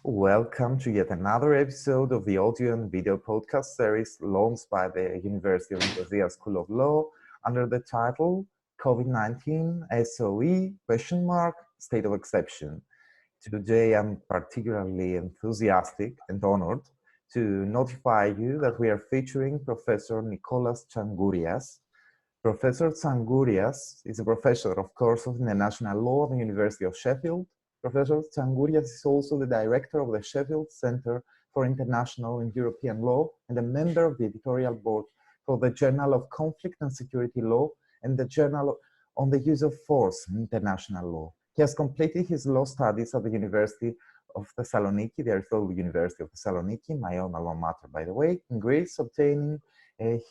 Welcome to yet another episode of the audio and video podcast series launched by the University of Thessaloniki School of Law under the title COVID-19 SoE State of Exception. Today I'm particularly enthusiastic and honored to notify you that we are featuring Professor Nicholas Tsagourias. Professor Tsagourias is a professor of course of international law at the University of Sheffield. Professor Tsagourias is also the director of the Sheffield Centre for International and European Law and a member of the editorial board for the Journal of Conflict and Security Law and the Journal on the Use of Force in International Law. He has completed his law studies at the University of Thessaloniki, the Aristotle University of Thessaloniki, my own alma mater, by the way, in Greece, obtaining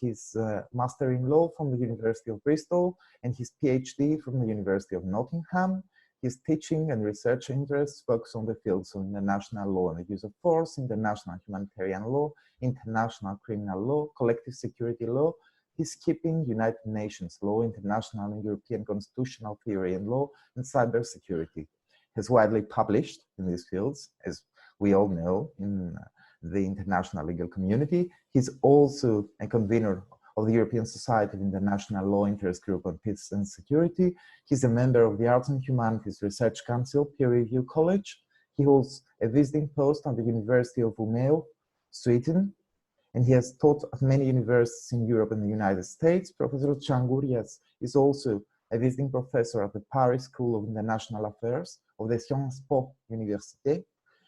his Master in Law from the University of Bristol and his PhD from the University of Nottingham. His teaching and research interests focus on the fields of international law and the use of force, international humanitarian law, international criminal law, collective security law, peacekeeping, United Nations law, international and European constitutional theory and law, and cybersecurity. He has widely published in these fields, as we all know, in the international legal community. He's also a convener of the European Society of International Law Interest Group on Peace and Security. He's a member of the Arts and Humanities Research Council Peer Review College. He holds a visiting post at the University of Umeå, Sweden, and he has taught at many universities in Europe and the United States. Professor Tsagourias is also a visiting professor at the Paris School of International Affairs of the Sciences Po Université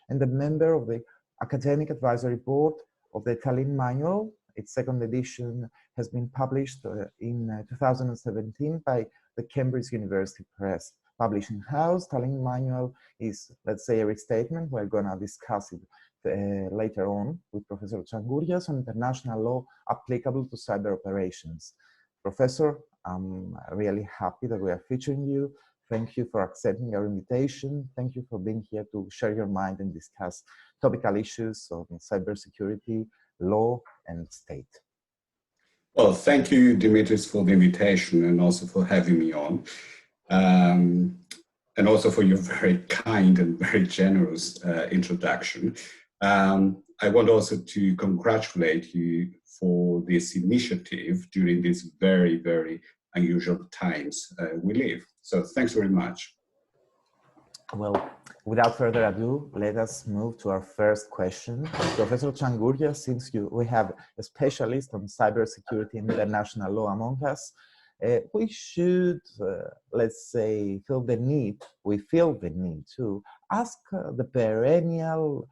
and a member of the Academic Advisory Board of the Tallinn Manual. Its second edition has been published in 2017 by the Cambridge University Press publishing house. Tallinn Manual is, let's say, a restatement. We're going to discuss it later on with Professor Tsagourias on international law applicable to cyber operations. Professor, I'm really happy that we are featuring you. Thank you for accepting our invitation. Thank you for being here to share your mind and discuss topical issues on cybersecurity, law, and state. Well, thank you, Dimitrios, for the invitation and also for having me on. And also for your very kind and very generous introduction. I want also to congratulate you for this initiative during these very, very unusual times we live. So thanks very much. Well, without further ado, let us move to our first question. Professor Tsagourias, since we have a specialist on cybersecurity and international law among us, we should, let's say, feel the need to ask the perennial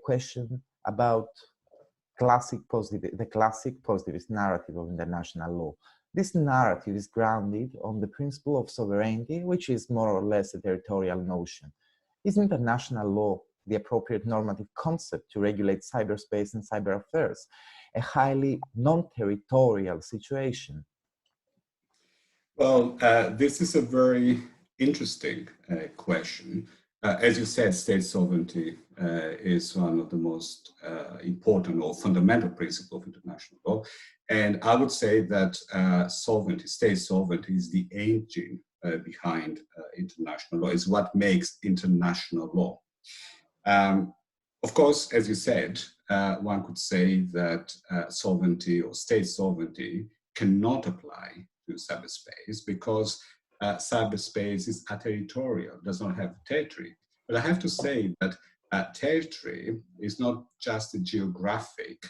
question about the classic positivist narrative of international law. This narrative is grounded on the principle of sovereignty, which is more or less a territorial notion. Is international law the appropriate normative concept to regulate cyberspace and cyber affairs, a highly non-territorial situation? Well, this is a very interesting question. As you said, state sovereignty is one of the most important or fundamental principles of international law. And I would say that state sovereignty is the engine behind international law, is what makes international law. Of course, as you said, one could say that sovereignty or state sovereignty cannot apply to cyberspace because cyberspace is aterritorial, does not have territory. But I have to say that territory is not just a geographic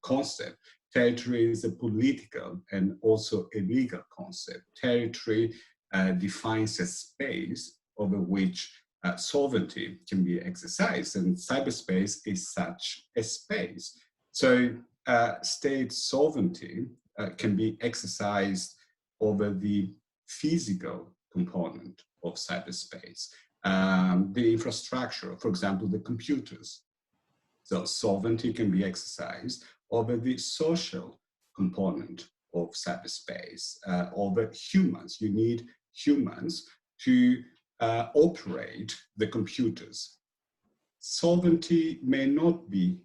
concept. Territory is a political and also a legal concept. Territory defines a space over which sovereignty can be exercised, and cyberspace is such a space. So state sovereignty can be exercised over the physical component of cyberspace, the infrastructure, for example, the computers. So sovereignty can be exercised over the social component of cyberspace, over humans. You need humans to operate the computers. Sovereignty may not be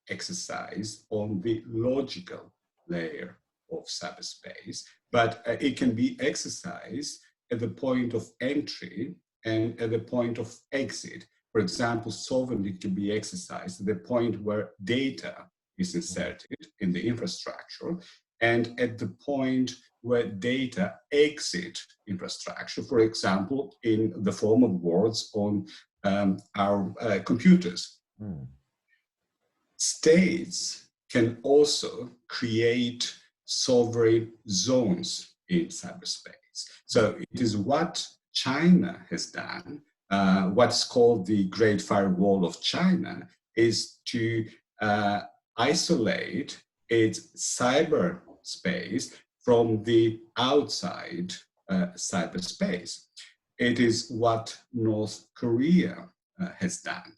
exercised on the logical layer of cyberspace, but it can be exercised at the point of entry and at the point of exit. For example, sovereignty can be exercised at the point where data is inserted in the infrastructure and at the point where data exit infrastructure, for example, in the form of words on our computers. States can also create sovereign zones in cyberspace. So it is what China has done. What's called the Great Firewall of China is to isolate its cyberspace from the outside cyberspace. It is what North Korea has done,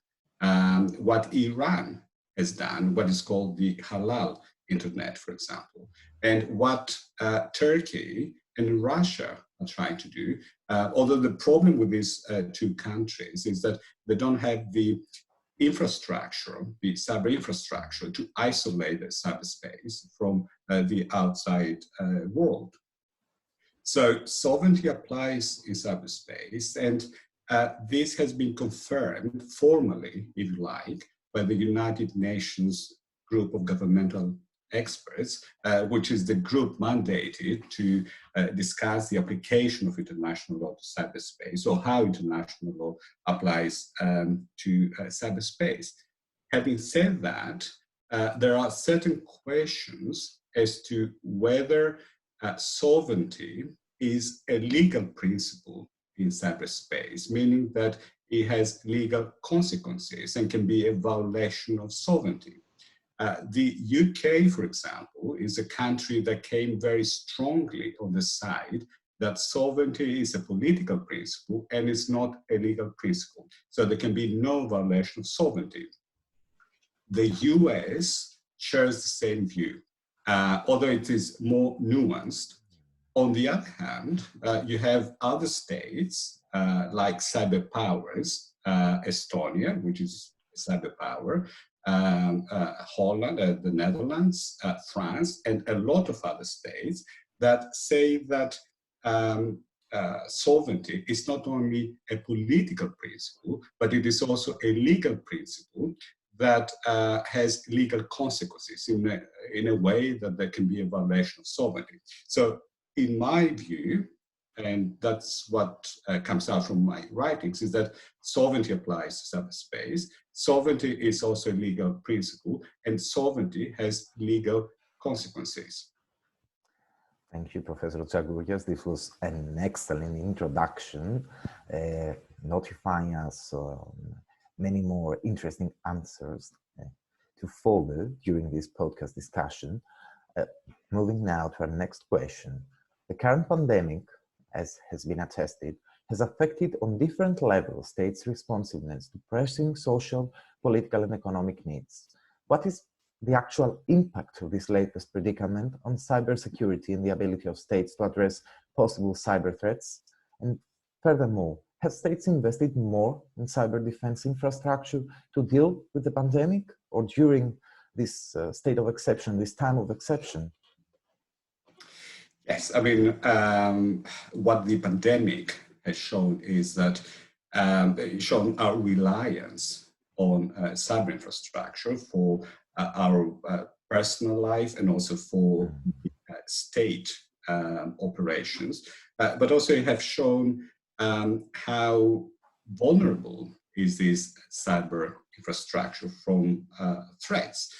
what Iran has done, what is called the halal internet, for example, and what Turkey and Russia are trying to do. Although the problem with these two countries is that they don't have the infrastructure, the cyber infrastructure, to isolate the cyberspace from the outside world. So sovereignty applies in cyberspace, and this has been confirmed formally, if you like, by the United Nations group of governmental experts, which is the group mandated to discuss the application of international law to cyberspace, or how international law applies to cyberspace. Having said that, there are certain questions as to whether sovereignty is a legal principle in cyberspace, meaning that it has legal consequences and can be a violation of sovereignty. The UK, for example, is a country that came very strongly on the side that sovereignty is a political principle and is not a legal principle. So there can be no violation of sovereignty. The US shares the same view, although it is more nuanced. On the other hand, you have other states like cyber powers, Estonia, which is a cyber power, Holland, the Netherlands, France, and a lot of other states that say that sovereignty is not only a political principle, but it is also a legal principle that has legal consequences in a way that there can be a violation of sovereignty. So in my view, and that's what comes out from my writings, is that sovereignty applies to cyberspace. Sovereignty is also a legal principle, and sovereignty has legal consequences. Thank you, Professor Tsagourias. This was an excellent introduction, notifying us many more interesting answers to follow during this podcast discussion. Moving now to our next question. The current pandemic, as has been attested, has affected on different levels states' responsiveness to pressing social, political, and economic needs. What is the actual impact of this latest predicament on cybersecurity and the ability of states to address possible cyber threats? And furthermore, have states invested more in cyber defense infrastructure to deal with the pandemic, or during this state of exception, this time of exception? Yes, I mean, what the pandemic has shown is that it's shown our reliance on cyber infrastructure for our personal life and also for state operations, but also it has shown how vulnerable is this cyber infrastructure from threats.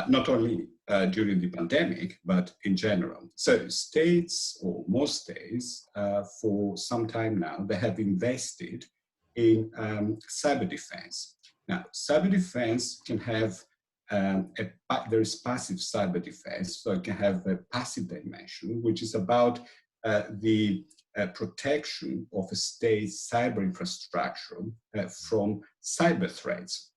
Not only during the pandemic, but in general. So states, or most states, for some time now, they have invested in cyber defense. Now, cyber defense can have, there is passive cyber defense, so it can have a passive dimension, which is about the protection of a state's cyber infrastructure from cyber threats.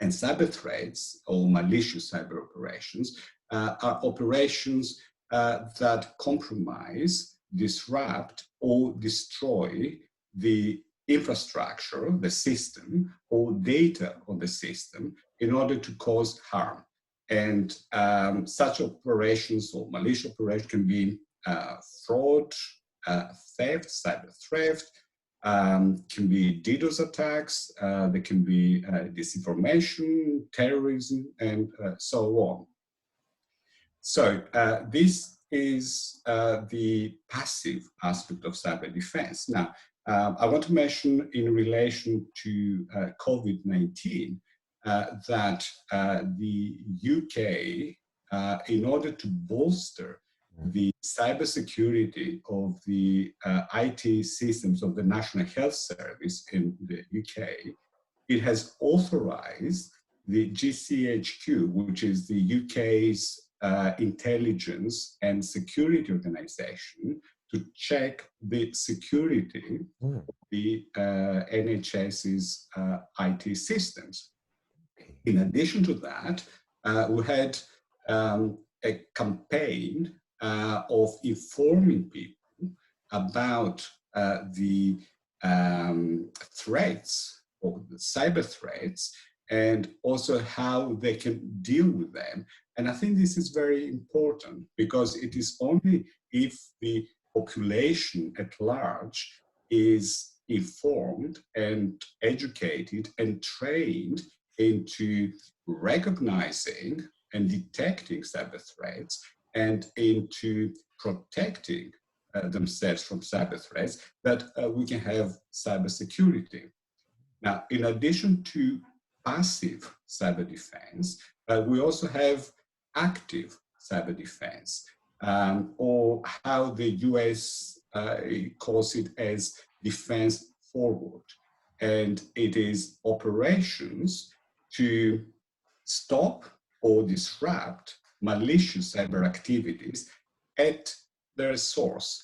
And cyber threats, or malicious cyber operations, are operations that compromise, disrupt, or destroy the infrastructure, the system, or data on the system in order to cause harm. And such operations or malicious operations can be fraud, theft, cyber theft, can be DDoS attacks, there can be disinformation, terrorism, and so on. So this is the passive aspect of cyber defense. Now, I want to mention in relation to COVID-19 that the UK, in order to bolster the cybersecurity of the IT systems of the National Health Service in the UK, it has authorized the GCHQ, which is the UK's intelligence and security organization, to check the security of the NHS's IT systems. In addition to that, we had a campaign of informing people about the threats, or the cyber threats, and also how they can deal with them. And I think this is very important, because it is only if the population at large is informed and educated and trained into recognizing and detecting cyber threats and into protecting themselves from cyber threats that we can have cybersecurity. Now, in addition to passive cyber defense, we also have active cyber defense, or how the US calls it as defense forward. And it is operations to stop or disrupt malicious cyber activities at their source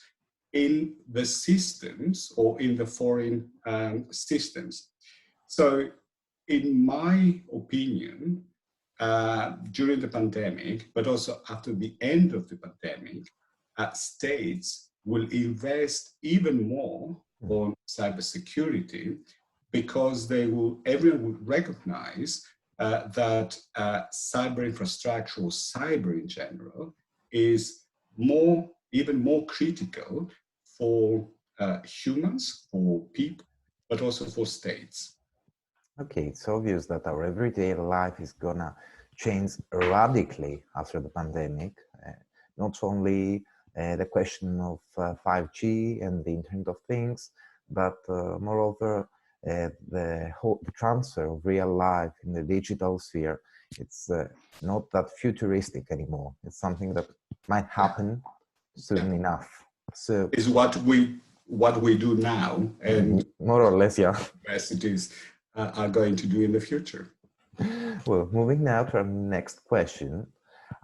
in the systems or in the foreign systems. So in my opinion, during the pandemic, but also after the end of the pandemic, states will invest even more on cybersecurity, because everyone will recognize that cyber infrastructure, or cyber in general, is even more critical for humans, for people, but also for states. Okay, it's obvious that our everyday life is gonna change radically after the pandemic. Not only the question of 5G and the Internet of Things, but moreover, the transfer of real life in the digital sphere. It's not that futuristic anymore. It's something that might happen soon enough. So is what we do now, and more or less, yeah. Universities are going to do in the future. Well, moving now to our next question.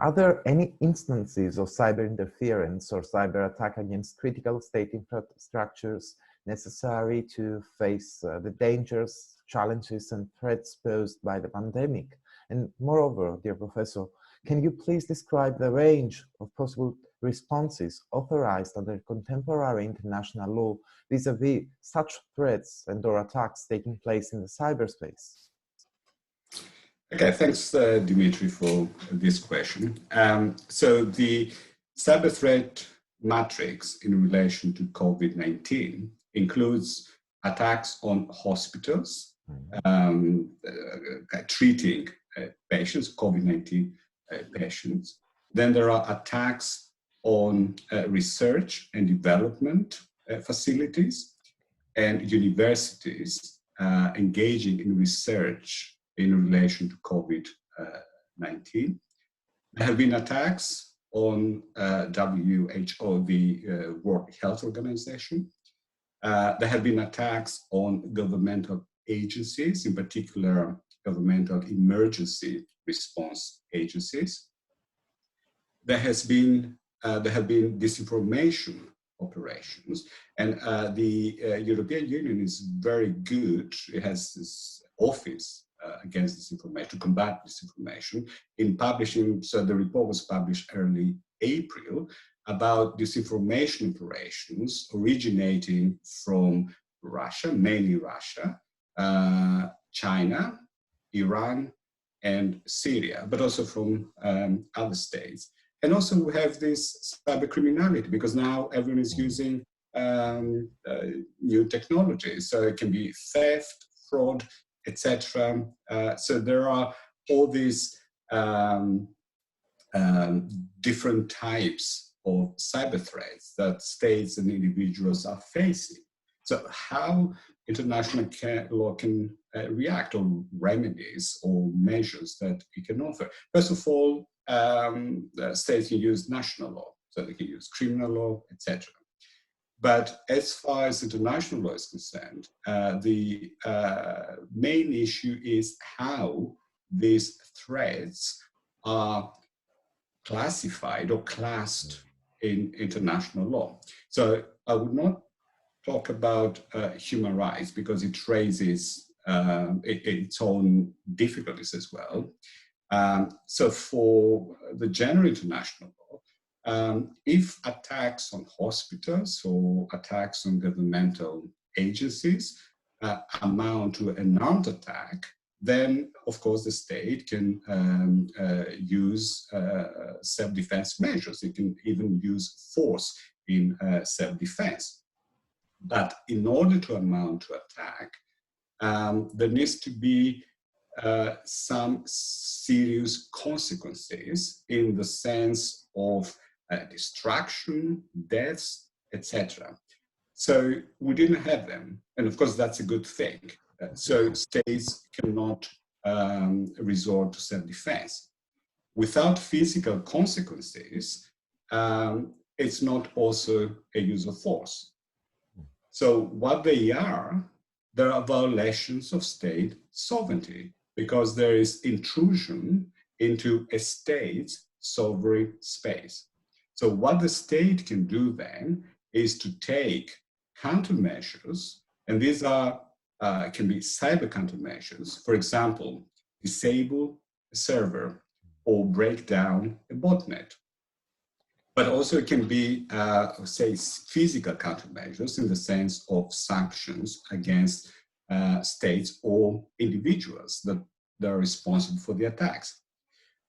Are there any instances of cyber interference or cyber attack against critical state infrastructures necessary to face the dangers, challenges, and threats posed by the pandemic? And moreover, dear Professor, can you please describe the range of possible responses authorized under contemporary international law vis-à-vis such threats and/or attacks taking place in the cyberspace? Okay, thanks, Dimitri, for this question. So the cyber threat matrix in relation to COVID-19 includes attacks on hospitals, treating patients, COVID-19 patients. Then there are attacks on research and development facilities and universities engaging in research in relation to COVID-19. There have been attacks on WHO, the World Health Organization. There have been attacks on governmental agencies, in particular governmental emergency response agencies. There have been disinformation operations, and the European Union is very good. It has this office against disinformation, to combat disinformation, in publishing. So the report was published early April about disinformation operations originating from Russia, mainly Russia, China, Iran, and Syria, but also from other states. And also we have this cyber criminality, because now everyone is using new technologies. So it can be theft, fraud, etc. So there are all these different types of cyber threats that states and individuals are facing. So how international law can react, or remedies or measures that it can offer? First of all, states can use national law, so they can use criminal law, etc. But as far as international law is concerned, the main issue is how these threats are classified or classed in international law. So I would not talk about human rights because it raises its own difficulties as well. So for the general international law, if attacks on hospitals or attacks on governmental agencies amount to an armed attack, then of course the state can use self-defense measures. It can even use force in self-defense. But in order to amount to attack, there needs to be some serious consequences in the sense of destruction, deaths, etc. So we didn't have them, and of course that's a good thing. So states cannot resort to self-defense. Without physical consequences, it's not also a use of force. So what they are, there are violations of state sovereignty because there is intrusion into a state's sovereign space. So what the state can do then is to take countermeasures, and these are can be cyber countermeasures. For example, disable a server or break down a botnet. But also it can be, say, physical countermeasures in the sense of sanctions against states or individuals that are responsible for the attacks.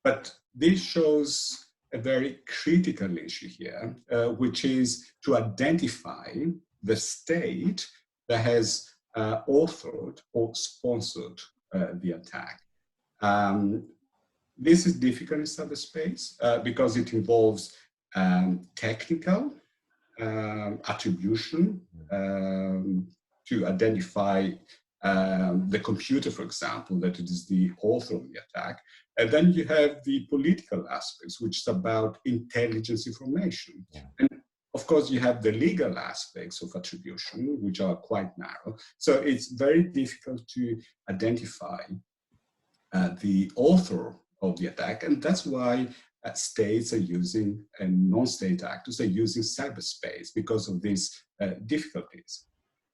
But this shows a very critical issue here, which is to identify the state that has authored or sponsored the attack. This is difficult in cyberspace because it involves technical attribution to identify the computer, for example, that it is the author of the attack. And then you have the political aspects, which is about intelligence information. Yeah. And of course, you have the legal aspects of attribution, which are quite narrow. So it's very difficult to identify the author of the attack. And that's why states are using, and non-state actors are using cyberspace because of these difficulties.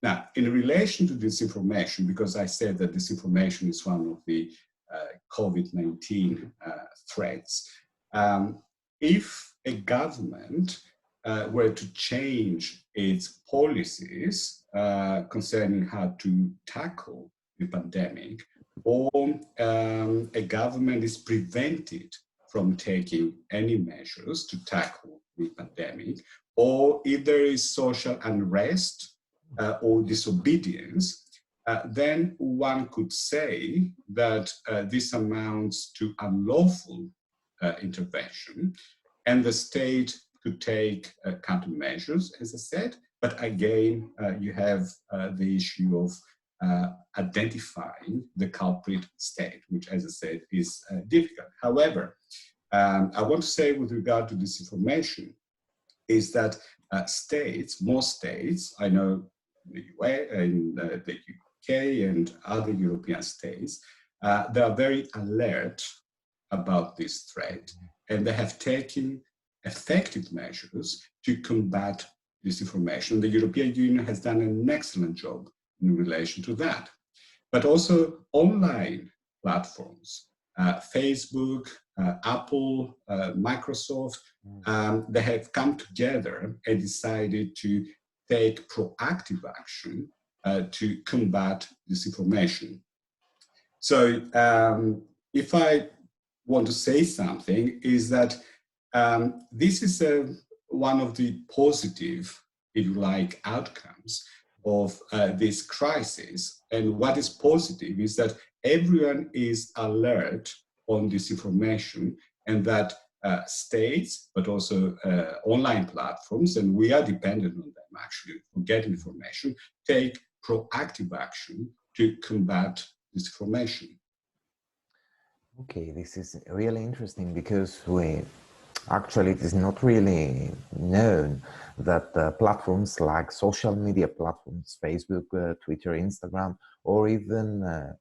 Now, in relation to disinformation, because I said that disinformation is one of the COVID-19 threats, if a government were to change its policies concerning how to tackle the pandemic, or a government is prevented from taking any measures to tackle the pandemic, or if there is social unrest or disobedience, then one could say that this amounts to unlawful intervention, and the state could take countermeasures, as I said. But again, you have the issue of identifying the culprit state, which, as I said, is difficult. However, I want to say with regard to disinformation is that states, most states, I know the US and the UK and other European states, they are very alert about this threat, and they have taken effective measures to combat disinformation. The European Union has done an excellent job in relation to that. But also online platforms, Facebook, Apple, Microsoft, they have come together and decided to take proactive action to combat disinformation. So if I want to say something, is that this is one of the positive if you like, outcomes of this crisis. And what is positive is that everyone is alert on this information, and that states, but also online platforms, and we are dependent on them actually to get information, take proactive action to combat disinformation. Okay, this is really interesting because actually it is not really known that platforms like social media platforms, Facebook, Twitter, Instagram, or even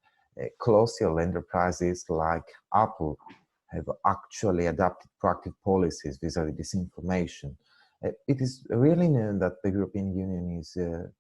colossal enterprises like Apple have actually adopted proactive policies vis-à-vis disinformation. It is really known that the European Union is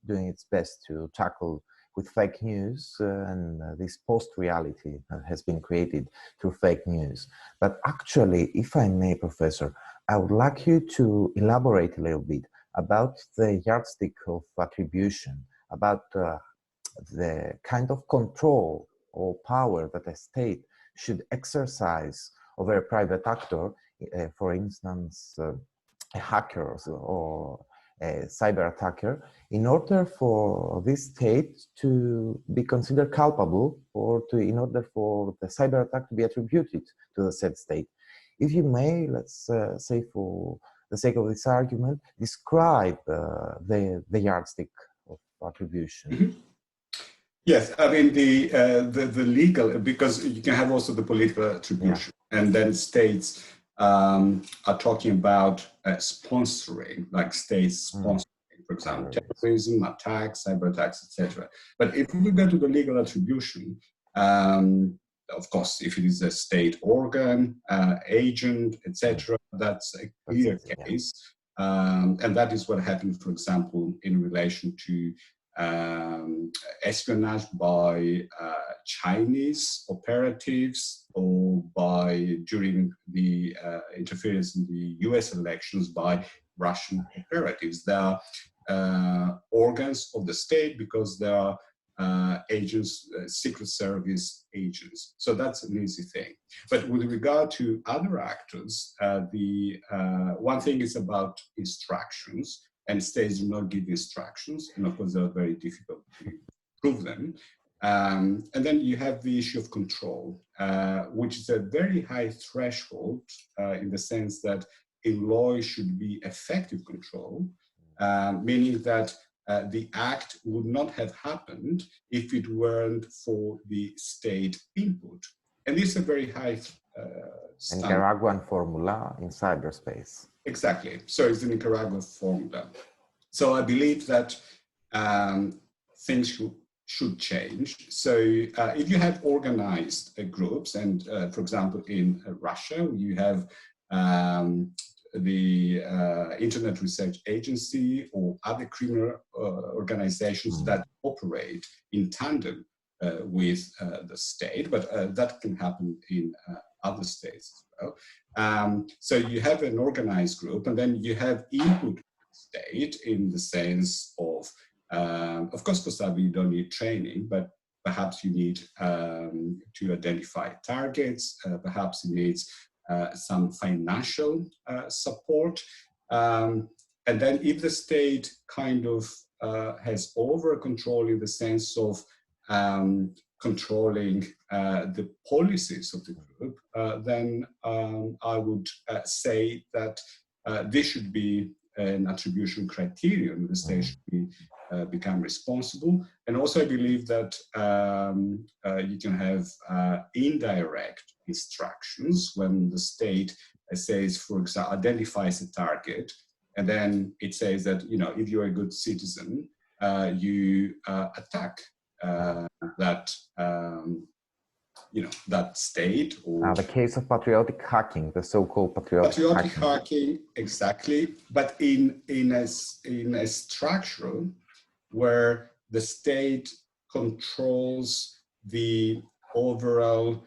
doing its best to tackle with fake news and this post-reality has been created through fake news. But actually, if I may, Professor, I would like you to elaborate a little bit about the yardstick of attribution, about the kind of control or power that a state should exercise over a private actor, for instance, a hacker or a cyber attacker, in order for this state to be considered culpable or in order for the cyber attack to be attributed to the said state. If you may, let's say for the sake of this argument, describe the yardstick of attribution. Mm-hmm. Yes, I mean the legal, because you can have also the political attribution, and then states are talking about sponsoring, like states sponsoring, for example, terrorism, attacks, cyber attacks, etc. But if we go to the legal attribution, of course, if it is a state organ, agent, etc., that's a clear case, and that is what happened, for example, in relation to espionage by Chinese operatives or during the interference in the US elections by Russian operatives. They are organs of the state because they are agents, secret service agents. So that's an easy thing. But with regard to other actors, the one thing is about instructions, and states do not give instructions, and of course they are very difficult to prove them. And then you have the issue of control, which is a very high threshold in the sense that in law it should be effective control, meaning that the act would not have happened if it weren't for the state input. And this is a very high Nicaraguan formula in cyberspace. Exactly. So it's the Nicaraguan formula. So I believe that things should change. So if you have organized groups, and for example, in Russia, you have the Internet Research Agency or other criminal organizations that operate in tandem with the state, but that can happen in other states as well. So you have an organized group, and then you have input state in the sense of course, for cyber you don't need training, but perhaps you need to identify targets, perhaps it needs some financial support. And then if the state kind of has over control in the sense of controlling the policies of the group, then I would say that this should be an attribution criterion. The state should become responsible. And also I believe that you can have indirect instructions when the state says, for example, identifies a target, and then it says that, you know, if you're a good citizen, you attack that, you know, that state. Or the case of patriotic hacking, the so-called patriotic hacking, exactly. But in a structure where the state controls the overall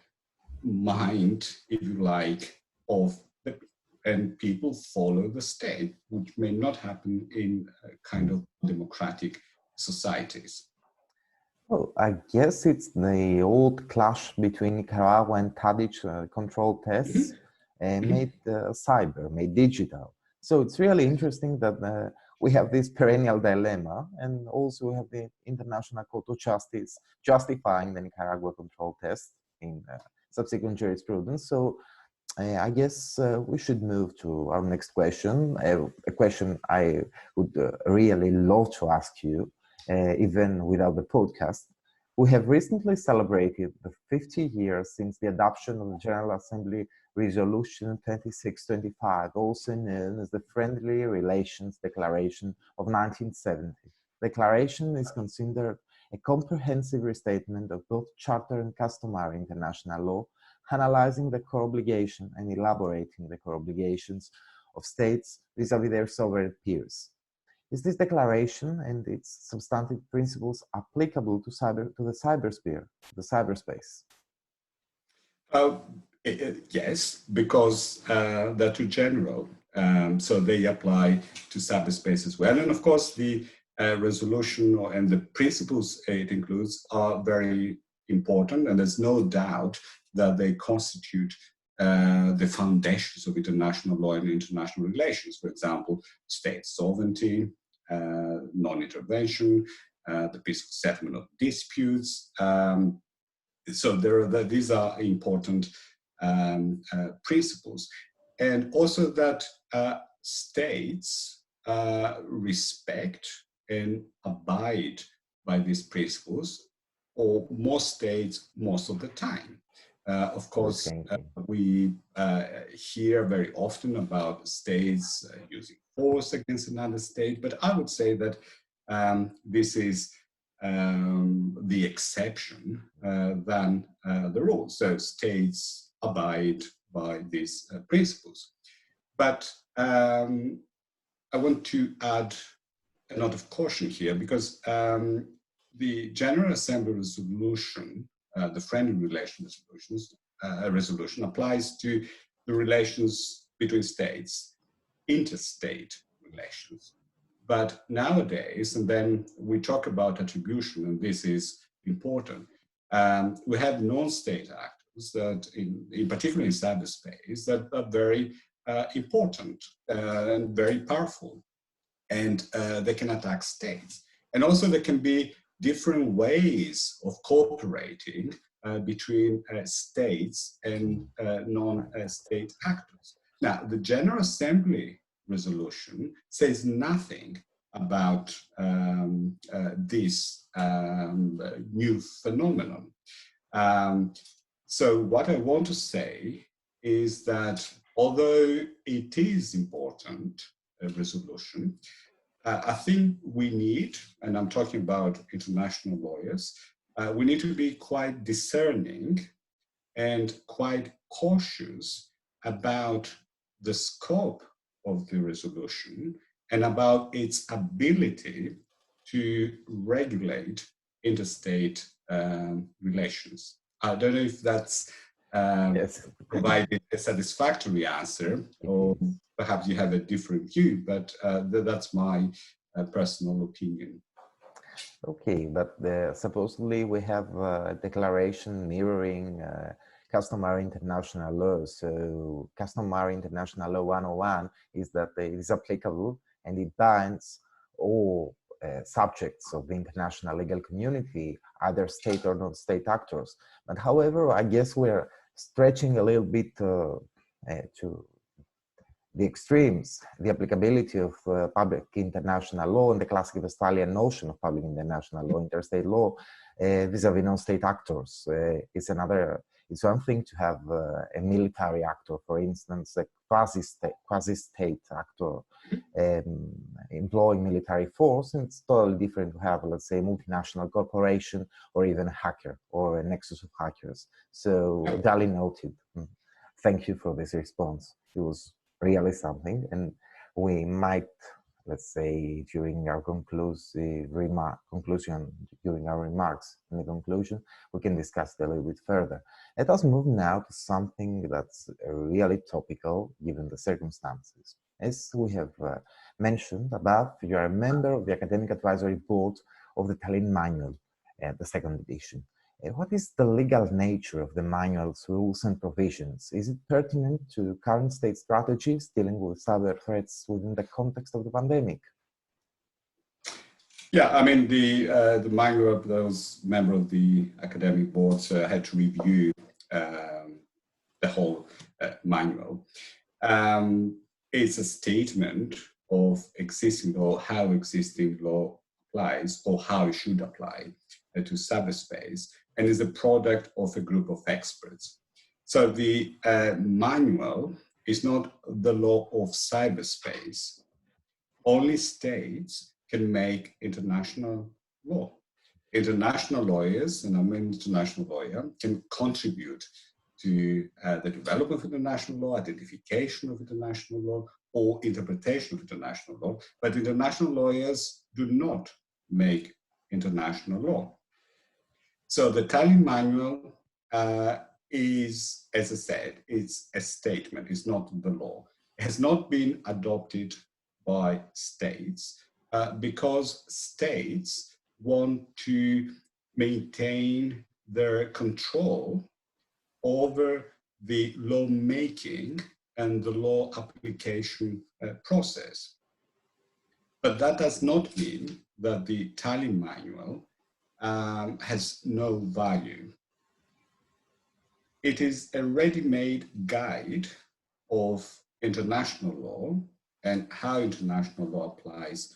mind, if you like, of the, and people follow the state, which may not happen in kind of democratic societies. Well, I guess it's the old clash between Nicaragua and Tadic control tests made cyber, made digital. So it's really interesting that we have this perennial dilemma, and also we have the International Court of Justice justifying the Nicaragua control test in subsequent jurisprudence. So I guess we should move to our next question, a question I would really love to ask you, even without the podcast. We have recently celebrated the 50 years since the adoption of the General Assembly Resolution 2625, also known as the Friendly Relations Declaration of 1970. The declaration is considered a comprehensive restatement of both charter and customary international law, analyzing the core obligation and elaborating the core obligations of states vis-à-vis their sovereign peers. Is this declaration and its substantive principles applicable to the cybersphere, the cyberspace? Yes, because they're too general. So they apply to cyberspace as well. And of course, the resolution and the principles it includes are very important. And there's no doubt that they constitute the foundations of international law and international relations. For example, state sovereignty, non-intervention, the peaceful settlement of disputes. So these are important principles. And also that states respect and abide by these principles, or most states most of the time. Of course, we hear very often about states using force against another state, but I would say that this is the exception than the rule. So states abide by these principles. But I want to add a note of caution here, because the General Assembly resolution, the Friendly Relations resolution, applies to the relations between states, interstate relations. But nowadays, and then we talk about attribution, and this is important, we have non-state actors that, in particular in cyberspace, that are very important and very powerful, and they can attack states. And also there can be different ways of cooperating between states and non-state actors. Now, the General Assembly resolution says nothing about this new phenomenon. So what I want to say is that although it is important, a resolution, I think we need, and I'm talking about international lawyers, we need to be quite discerning and quite cautious about the scope of the resolution and about its ability to regulate interstate relations. I don't know if that's provided a satisfactory answer, or perhaps you have a different view, but that's my personal opinion. Okay, but supposedly we have a declaration mirroring customary international law. So customary international law 101 is that it is applicable and it binds all subjects of the international legal community, either state or non-state actors. But however, I guess we're stretching a little bit to the extremes, the applicability of public international law and the classic Westphalian notion of public international law, interstate law, vis-a-vis non-state actors. It's one thing to have a military actor, for instance, a quasi-state actor employing military force, and it's totally different to have, let's say, a multinational corporation or even a hacker or a nexus of hackers. So, duly noted. Thank you for this response. It was really something, and we might, let's say, during our conclusion, during our remarks in the conclusion, we can discuss it a little bit further. Let us move now to something that's really topical given the circumstances. As we have mentioned above, you are a member of the Academic Advisory Board of the Tallinn Manual, the second edition. What is the legal nature of the manual's rules and provisions? Is it pertinent to current state strategies dealing with cyber threats within the context of the pandemic? Yeah, I mean, the manual of those member of the academic board had to review the whole manual. It's a statement of existing law, how existing law applies or how it should apply to cyberspace, and is a product of a group of experts. So the manual is not the law of cyberspace. Only states can make international law. International lawyers, and I'm an international lawyer, can contribute to the development of international law, identification of international law, or interpretation of international law. But international lawyers do not make international law. So the Tallinn Manual is, as I said, it's a statement, it's not the law. It has not been adopted by states because states want to maintain their control over the lawmaking and the law application process. But that does not mean that the Tallinn Manual has no value. It is a ready-made guide of international law and how international law applies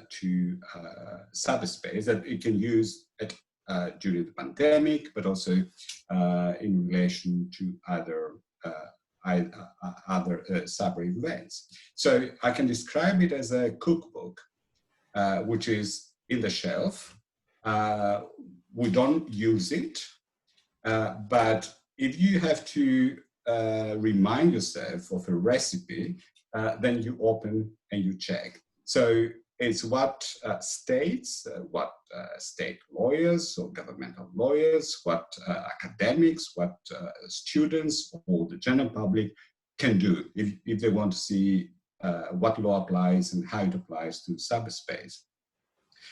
to cyberspace that it can use during the pandemic, but also in relation to other cyber events. So I can describe it as a cookbook, which is in the shelf. We don't use it, but if you have to remind yourself of a recipe, then you open and you check. So it's what states, what state lawyers or governmental lawyers, what academics, what students or the general public can do if they want to see what law applies and how it applies to cyberspace.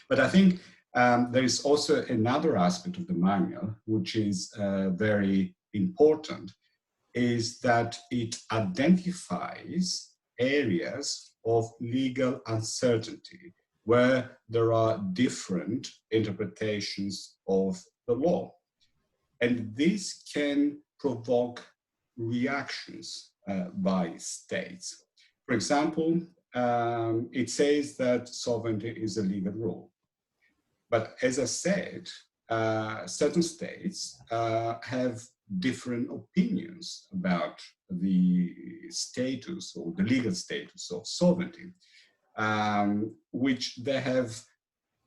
But I think there is also another aspect of the manual, which is very important, is that it identifies areas of legal uncertainty where there are different interpretations of the law. And this can provoke reactions by states. For example, it says that sovereignty is a legal rule. But as I said, certain states have different opinions about the status or the legal status of sovereignty, which they have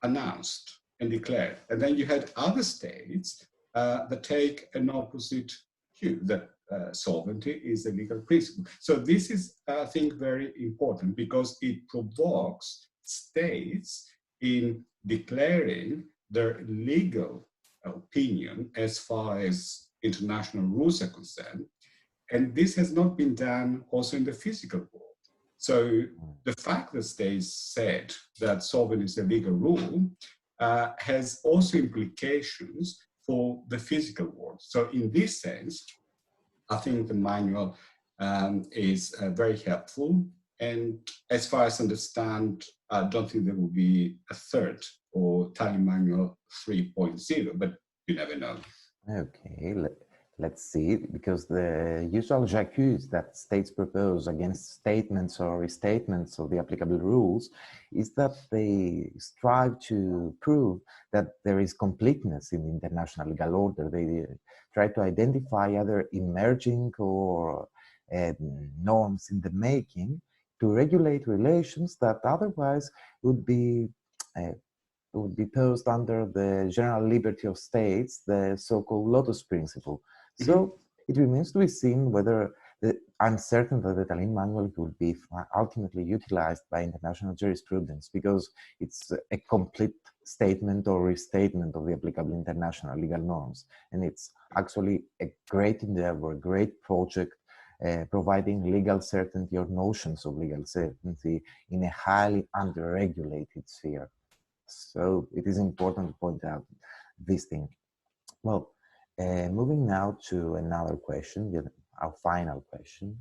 announced and declared. And then you had other states that take an opposite view, that sovereignty is a legal principle. So this is, I think, very important because it provokes states in declaring their legal opinion as far as international rules are concerned. And this has not been done also in the physical world. So the fact that states said that sovereignty is a legal rule has also implications for the physical world. So in this sense, I think the manual is very helpful. And as far as I understand, I don't think there will be a third or Tallinn Manual 3.0, but you never know. Okay, let's see, because the usual j'accuse that states propose against statements or restatements of the applicable rules is that they strive to prove that there is completeness in the international legal order. They try to identify other emerging or norms in the making to regulate relations that otherwise would be posed under the general liberty of states, the so-called lotus principle. So it remains to be seen whether I'm certain that the Tallinn Manual will be ultimately utilized by international jurisprudence because it's a complete statement or restatement of the applicable international legal norms. And it's actually a great endeavor, a great project providing legal certainty or notions of legal certainty in a highly under-regulated sphere. So it is important to point out this thing. Well, moving now to another question, our final question.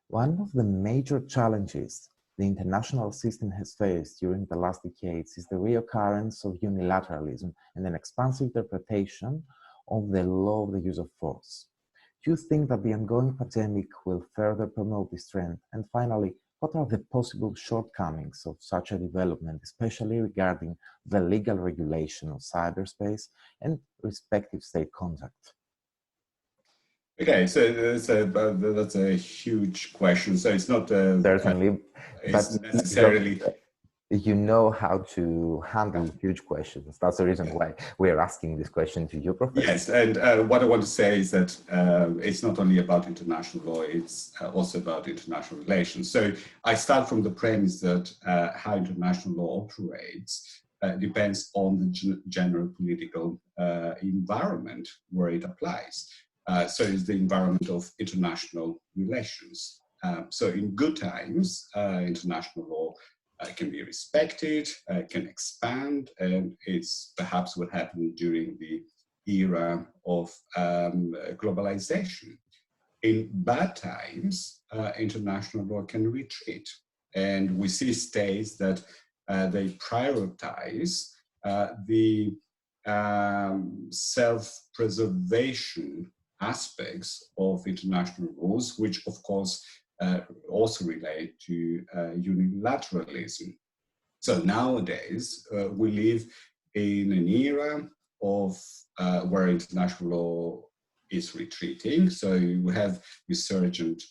One of the major challenges the international system has faced during the last decades is the reoccurrence of unilateralism and an expansive interpretation of the law of the use of force. Do you think that the ongoing pandemic will further promote this trend? And finally, what are the possible shortcomings of such a development, especially regarding the legal regulation of cyberspace and respective state contact? Okay, so that's a huge question. So it's not certainly, it's but necessarily. You know how to handle huge questions. That's the reason why we're asking this question to you, Professor. Yes, and what I want to say is that it's not only about international law, it's also about international relations. So I start from the premise that how international law operates depends on the general political environment where it applies. So it's the environment of international relations. So in good times, international law can be respected, can expand, and it's perhaps what happened during the era of globalization. In bad times, international law can retreat, and we see states that they prioritize the self-preservation aspects of international rules, which of course also relate to unilateralism. So nowadays, we live in an era of where international law is retreating. So we have resurgent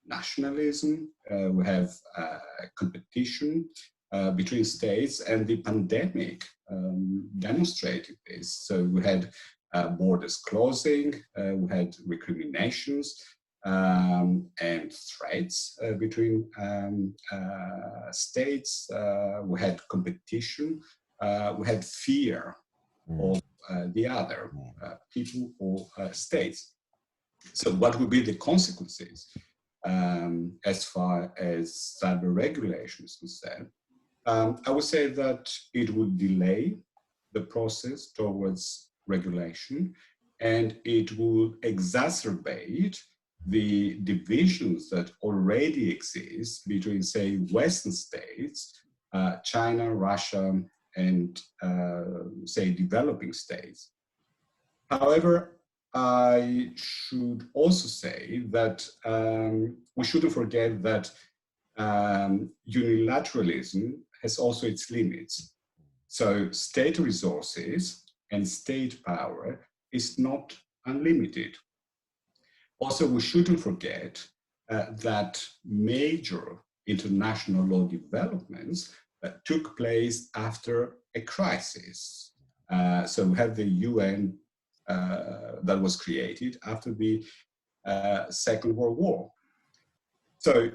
nationalism, we have competition between states, and the pandemic demonstrated this. So we had borders closing, we had recriminations, and threats between states. We had competition. We had fear of the other people or states. So what would be the consequences as far as cyber regulation is concerned? I would say that it would delay the process towards regulation, and it will exacerbate the divisions that already exist between, say, Western states, China, Russia, and, say, developing states. However, I should also say that we shouldn't forget that unilateralism has also its limits. So state resources and state power is not unlimited. Also, we shouldn't forget that major international law developments took place after a crisis. So we have the UN that was created after the Second World War. So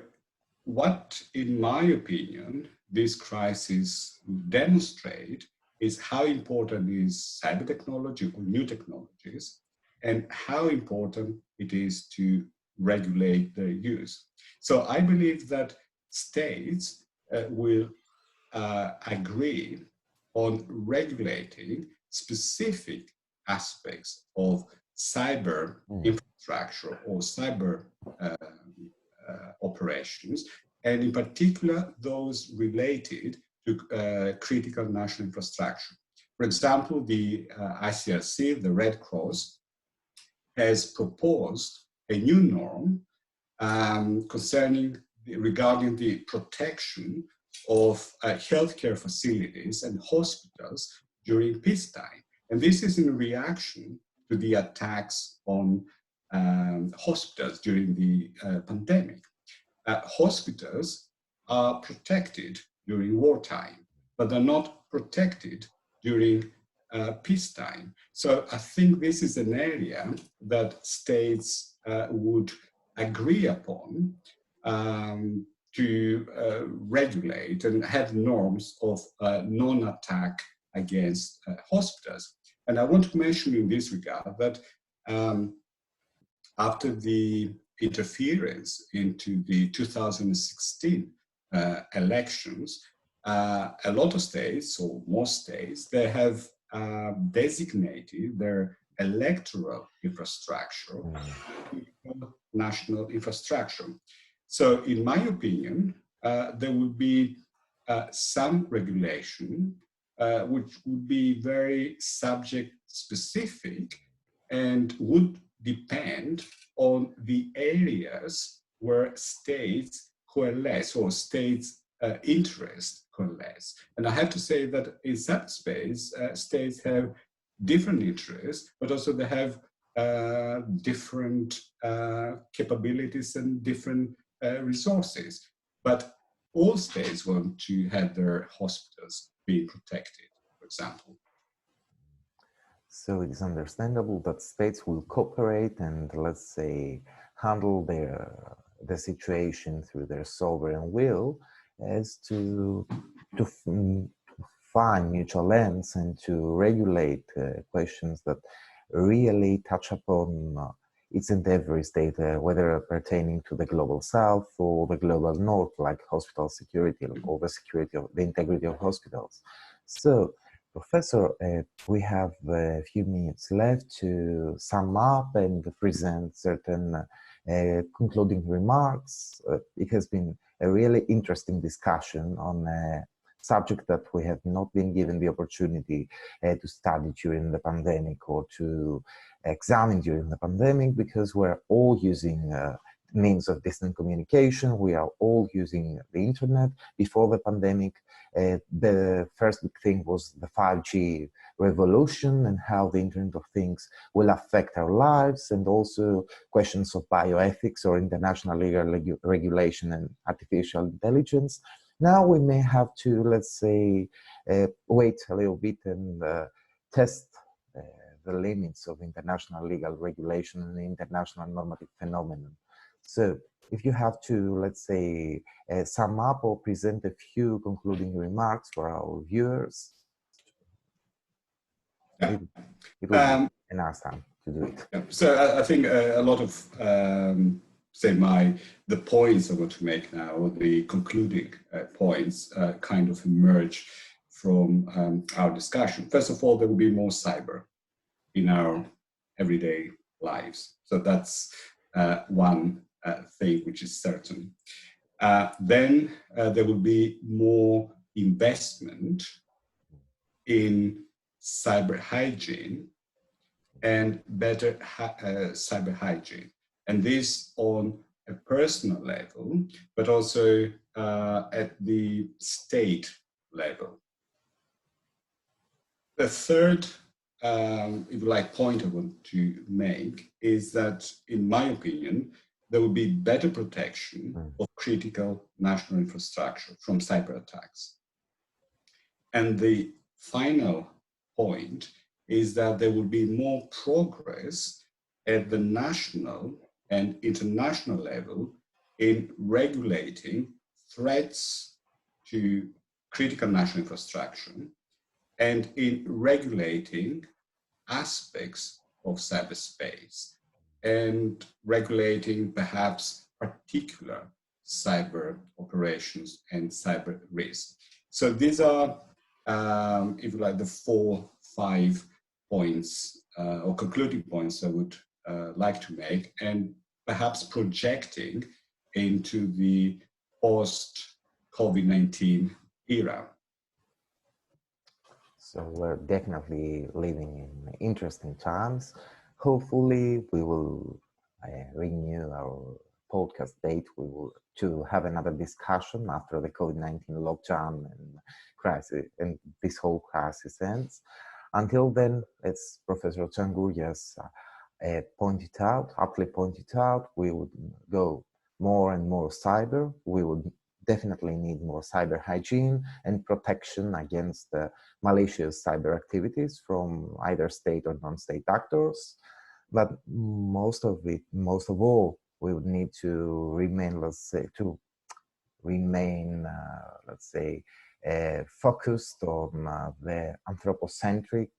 what, in my opinion, this crisis demonstrate is how important is cyber technology or new technologies, and how important it is to regulate their use. So I believe that states will agree on regulating specific aspects of cyber infrastructure or cyber operations, and in particular those related to critical national infrastructure. For example, the ICRC, the Red Cross, has proposed a new norm regarding the protection of healthcare facilities and hospitals during peacetime. And this is in reaction to the attacks on hospitals during the pandemic. Hospitals are protected during wartime, but they're not protected during peacetime. So I think this is an area that states would agree upon to regulate and have norms of non-attack against hospitals. And I want to mention in this regard that after the interference into the 2016 elections, a lot of states, or most states, they have designated their electoral infrastructure national infrastructure. So in my opinion, there would be some regulation which would be very subject specific and would depend on the areas where states coalesce or states' interest coalesce. And I have to say that in cyberspace, states have different interests, but also they have different capabilities and different resources. But all states want to have their hospitals being protected, for example. So it is understandable that states will cooperate and, let's say, handle the situation through their sovereign will as to find mutual ends and to regulate questions that really touch upon its endeavors, whether pertaining to the global south or the global north, like hospital security or the security of the integrity of hospitals. So, Professor, we have a few minutes left to sum up and present certain concluding remarks. It has been a really interesting discussion on a subject that we have not been given the opportunity to study during the pandemic or to examine during the pandemic, because we're all using means of distant communication. We are all using the internet. Before the pandemic, the first big thing was the 5G revolution and how the Internet of Things will affect our lives, and also questions of bioethics or international legal regulation and artificial intelligence. Now we may have to, let's say, wait a little bit and test the limits of international legal regulation and international normative phenomenon. So if you have to, let's say, sum up or present a few concluding remarks for our viewers, it would be a nice time to do it. Yeah. So I think a lot of, the points I want to make now, the concluding points kind of emerge from our discussion. First of all, there will be more cyber in our everyday lives. So that's one thing which is certain. Then there will be more investment in cyber hygiene and better cyber hygiene. And this on a personal level, but also at the state level. The third, if you like, point I want to make is that, in my opinion, there will be better protection of critical national infrastructure from cyber attacks. And the final point is that there will be more progress at the national and international level in regulating threats to critical national infrastructure and in regulating aspects of cyberspace and regulating perhaps particular cyber operations and cyber risk. So these are, if you like, the 4-5 points or concluding points I would like to make, and perhaps projecting into the post-COVID-19 era. So we're definitely living in interesting times. Hopefully we will renew our podcast date. We will to have another discussion after the COVID-19 lockdown and crisis, and this whole crisis ends. Until then, as Professor Tsagourias aptly pointed out, we would go more and more cyber. We would definitely need more cyber hygiene and protection against malicious cyber activities from either state or non-state actors. But most of all, we would need to remain, focused on the anthropocentric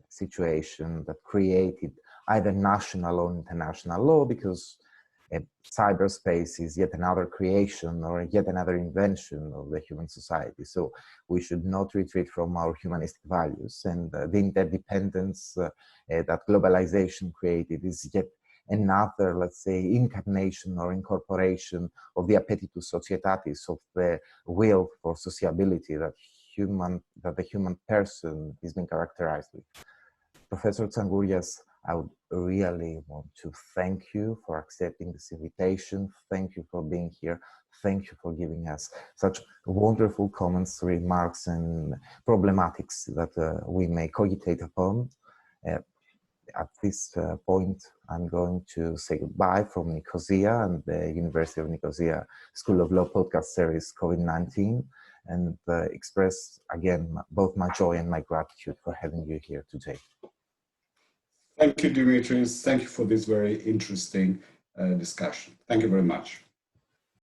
situation that created either national or international law, because cyberspace is yet another creation or yet another invention of the human society. So we should not retreat from our humanistic values, and the interdependence that globalization created is yet another, let's say, incarnation or incorporation of the appetitus societatis, of the will for sociability that the human person is being characterized with. Professor Tsagourias, I would really want to thank you for accepting this invitation. Thank you for being here. Thank you for giving us such wonderful comments, remarks, and problematics that we may cogitate upon. At this point, I'm going to say goodbye from Nicosia and the University of Nicosia School of Law podcast series COVID-19, and express again both my joy and my gratitude for having you here today. Thank you, Dimitrios. Thank you for this very interesting discussion. Thank you very much.